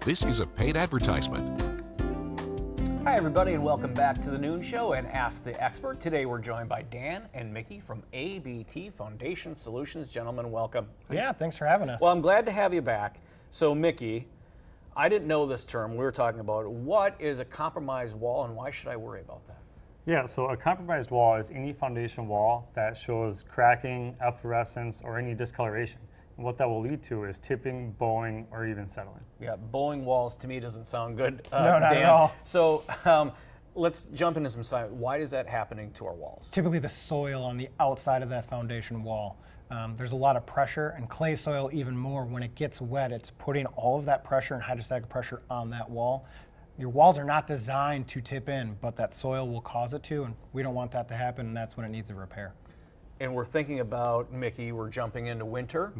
This is a paid advertisement. Hi everybody and welcome back to the Noon Show and Ask the Expert. Today we're joined by Dan and Mickey from ABT Foundation Solutions. Gentlemen, welcome. Yeah, thanks for having us. Well, I'm glad to have you back. So Mickey, I didn't know this term. We were talking about it. What is a compromised wall and why should I worry about that? Yeah, so a compromised wall is any foundation wall that shows cracking, efflorescence, or any discoloration. And what that will lead to is tipping, bowing, or even settling. Yeah, bowing walls to me doesn't sound good, No, not Dan. at all. So let's jump into some science. Why is that happening to our walls? Typically the soil on the outside of that foundation wall. There's a lot of pressure, and clay soil even more. When it gets wet, it's putting all of that pressure and hydrostatic pressure on that wall. Your walls are not designed to tip in, but that soil will cause it to, and we don't want that to happen, and that's when it needs a repair. And we're thinking about, Mickey, we're jumping into winter,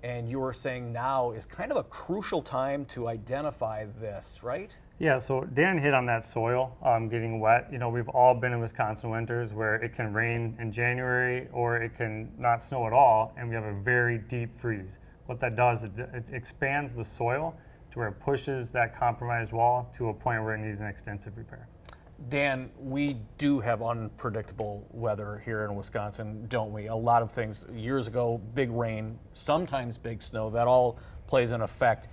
and you were saying now is kind of a crucial time to identify this, right? Yeah, so Dan hit on that soil getting wet. You know, we've all been in Wisconsin winters where it can rain in January or it can not snow at all, and we have a very deep freeze. What that does, it expands the soil to where it pushes that compromised wall to a point where it needs an extensive repair. Dan, we do have unpredictable weather here in Wisconsin, don't we? A lot of things. Years ago, big rain, sometimes big snow, that all plays an effect.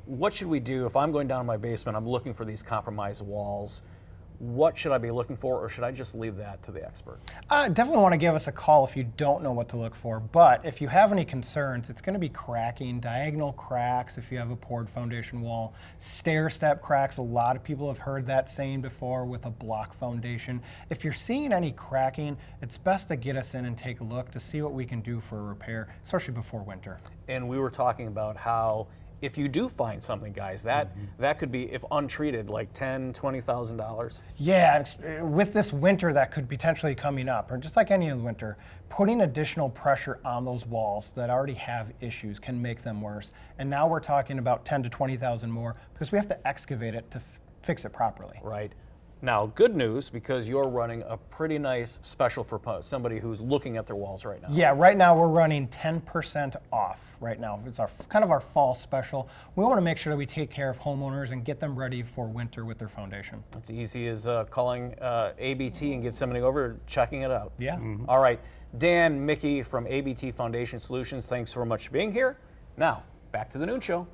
What should we do if I'm going down in my basement, I'm looking for these compromised walls? What should I be looking for, or should I just leave that to the expert? Definitely want to give us a call if you don't know what to look for, but if you have any concerns, it's going to be cracking, diagonal cracks if you have a poured foundation wall, stair-step cracks. A lot of people have heard that saying before with a block foundation. If you're seeing any cracking, it's best to get us in and take a look to see what we can do for a repair, especially before winter. And we were talking about how if you do find something, guys, that could be, if untreated, like $10,000, $20,000. Yeah, with this winter that could potentially coming up, or just like any other winter, putting additional pressure on those walls that already have issues can make them worse. And now we're talking about 10 to 20,000 more because we have to excavate it to fix it properly. Right. Now, good news, because you're running a pretty nice special for somebody who's looking at their walls right now. Yeah, right now we're running 10% off right now. It's our kind of our fall special. We want to make sure that we take care of homeowners and get them ready for winter with their foundation. It's easy as calling ABT and get somebody over, checking it out. Yeah. All right. Dan, Mickey from ABT Foundation Solutions, thanks so much for being here. Now, back to the Noon Show.